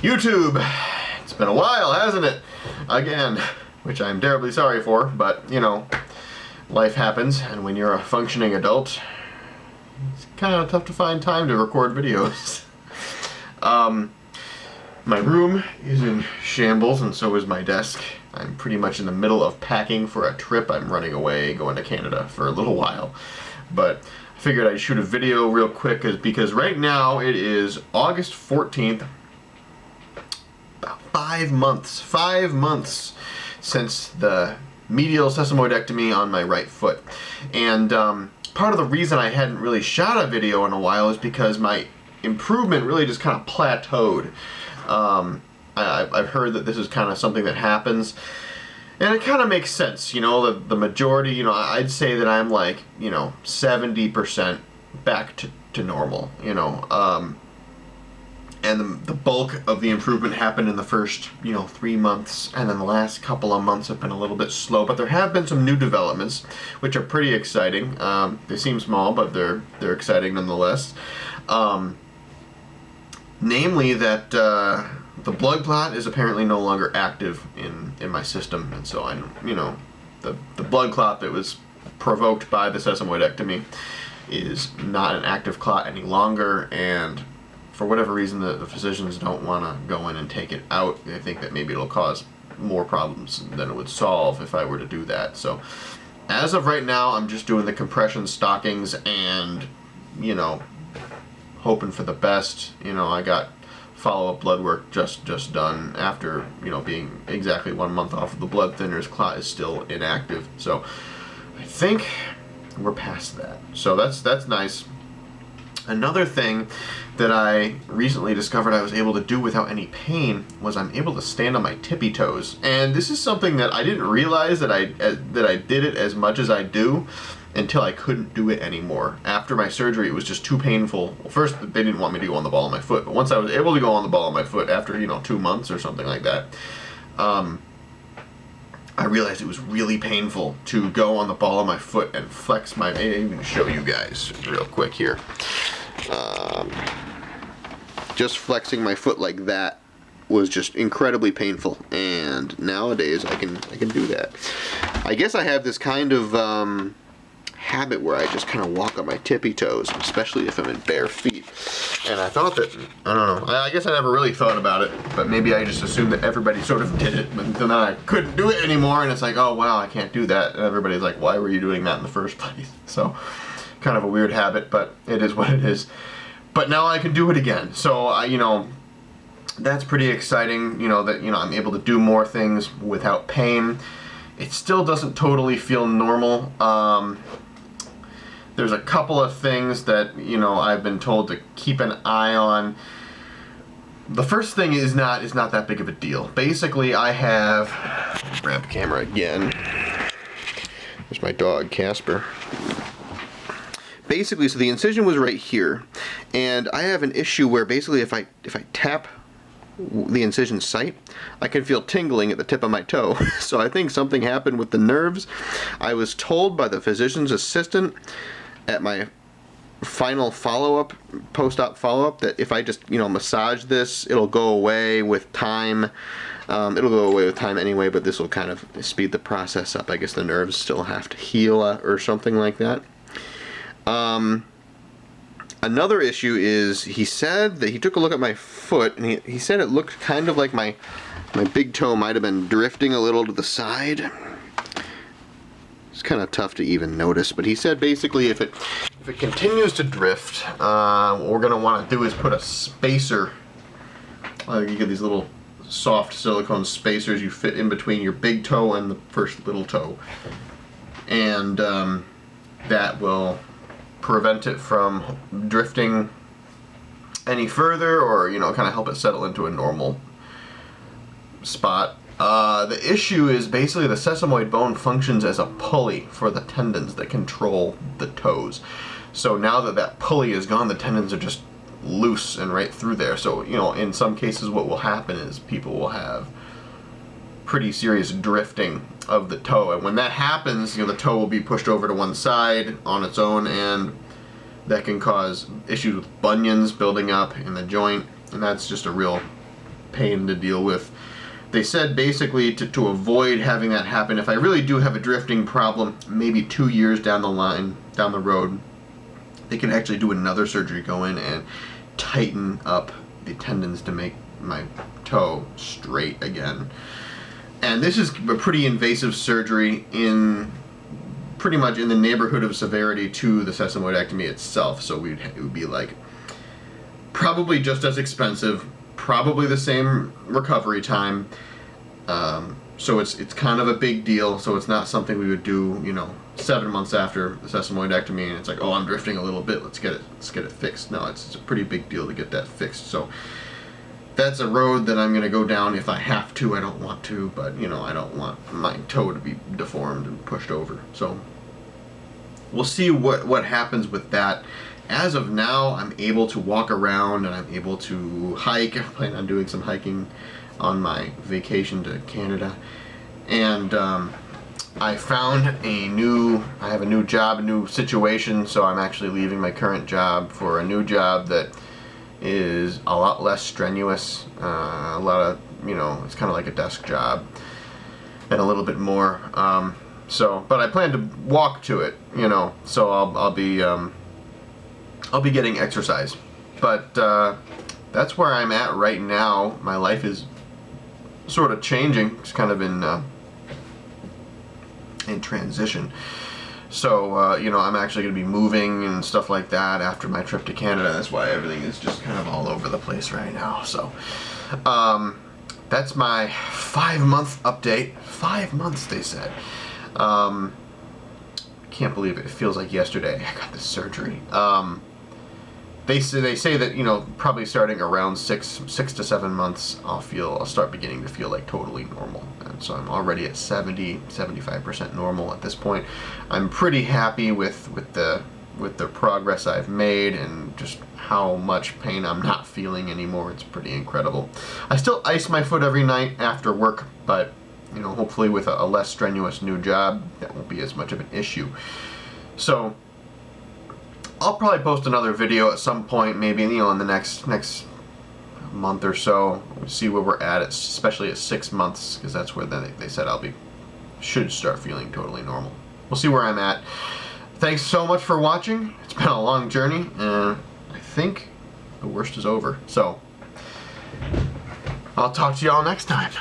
YouTube, it's been a while, hasn't it? Again, which I'm terribly sorry for, but, you know, life happens, and when you're a functioning adult, it's kind of tough to find time to record videos. My room is in shambles, and so is my desk. I'm pretty much in the middle of packing for a trip. I'm running away, going to Canada for a little while. But I figured I'd shoot a video real quick because right now it is August 14th. About 5 months since the medial sesamoidectomy on my right foot. And part of the reason I hadn't really shot a video in a while is because my improvement really just kind of plateaued. I've heard that this is kind of something that happens, and it kind of makes sense, you know, the majority, you know, I'd say that I'm like, you know, 70% back to normal, you know, and the bulk of the improvement happened in the first, you know, 3 months, and then the last couple of months have been a little bit slow, but there have been some new developments, which are pretty exciting. They seem small, but they're exciting nonetheless. Namely that the blood clot is apparently no longer active in my system, and so you know, the blood clot that was provoked by the sesamoidectomy is not an active clot any longer, and for whatever reason the physicians don't want to go in and take it out. They think that maybe it'll cause more problems than it would solve if I were to do that. So as of right now, I'm just doing the compression stockings and, you know, hoping for the best. You know, I got follow-up blood work just done after, you know, being exactly 1 month off of the blood thinners. Clot is still inactive, so I think we're past that. So that's nice. Another thing that I recently discovered I was able to do without any pain was I'm able to stand on my tippy-toes, and this is something that I didn't realize that I did it as much as I do until I couldn't do it anymore. After my surgery, it was just too painful. Well, first, they didn't want me to go on the ball of my foot, but once I was able to go on the ball of my foot after, you know, 2 months or something like that, I realized it was really painful to go on the ball of my foot and flex my... I'm going to show you guys real quick here. Just flexing my foot like that was just incredibly painful, and nowadays I can do that. I guess I have this kind of habit where I just kind of walk on my tippy toes, especially if I'm in bare feet. And I thought that, I don't know, I guess I never really thought about it, but maybe I just assumed that everybody sort of did it, but then I couldn't do it anymore, and it's like, oh wow, I can't do that. And everybody's like, why were you doing that in the first place? So, kind of a weird habit, but it is what it is. But now I can do it again. So, you know, that's pretty exciting, you know, that, you know, I'm able to do more things without pain. It still doesn't totally feel normal. There's a couple of things that, you know, I've been told to keep an eye on. The first thing is not that big of a deal. Basically, I have... Grab the camera again. There's my dog, Casper. Basically, so the incision was right here, and I have an issue where basically if I tap the incision site, I can feel tingling at the tip of my toe. So I think something happened with the nerves. I was told by the physician's assistant at my final follow-up, post-op follow-up, that if I just, you know, massage this, it'll go away with time. It'll go away with time anyway, but this will kind of speed the process up. I guess the nerves still have to heal or something like that. Another issue is, he said that he took a look at my foot, and he said it looked kind of like my big toe might have been drifting a little to the side. It's kind of tough to even notice, but he said basically if it continues to drift, what we're going to want to do is put a spacer. You get these little soft silicone spacers you fit in between your big toe and the first little toe, and that will prevent it from drifting any further, or, you know, kind of help it settle into a normal spot. The issue is basically the sesamoid bone functions as a pulley for the tendons that control the toes. So now that pulley is gone, the tendons are just loose and right through there. So, you know, in some cases what will happen is people will have pretty serious drifting of the toe, and when that happens, you know, the toe will be pushed over to one side on its own, and that can cause issues with bunions building up in the joint, and that's just a real pain to deal with. They said basically to avoid having that happen, if I really do have a drifting problem, maybe 2 years down the road, they can actually do another surgery, go in and tighten up the tendons to make my toe straight again. And this is a pretty invasive surgery, in pretty much in the neighborhood of severity to the sesamoidectomy itself. So it would be like probably just as expensive, probably the same recovery time. So it's kind of a big deal. So it's not something we would do, 7 months after the sesamoidectomy, and it's like, oh, I'm drifting a little bit, let's get it fixed. No, it's a pretty big deal to get that fixed. So that's a road that I'm going to go down if I have to. I don't want to, but I don't want my toe to be deformed and pushed over. So we'll see what happens with that. As of now, I'm able to walk around and I'm able to hike. I plan on doing some hiking on my vacation to Canada. And I found I have a new job, a new situation, so I'm actually leaving my current job for a new job that is a lot less strenuous, a lot of, it's kind of like a desk job, and a little bit more. But I plan to walk to it, so I'll be getting exercise. But that's where I'm at right now. My life is sort of changing. It's kind of in transition. So, I'm actually going to be moving and stuff like that after my trip to Canada. That's why everything is just kind of all over the place right now. So, that's my 5-month update. 5 months, they said. Can't believe it. It feels like yesterday I got this surgery. They say that, probably starting around 6 to 7 months, I'll start beginning to feel like totally normal. And so I'm already at 75% normal at this point. I'm pretty happy with the progress I've made and just how much pain I'm not feeling anymore. It's pretty incredible. I still ice my foot every night after work, but hopefully with a less strenuous new job, that won't be as much of an issue. So I'll probably post another video at some point, maybe in the next month or so. We'll see where we're at, especially at 6 months, because that's where they said should start feeling totally normal. We'll see where I'm at. Thanks so much for watching. It's been a long journey, and I think the worst is over. So I'll talk to y'all next time.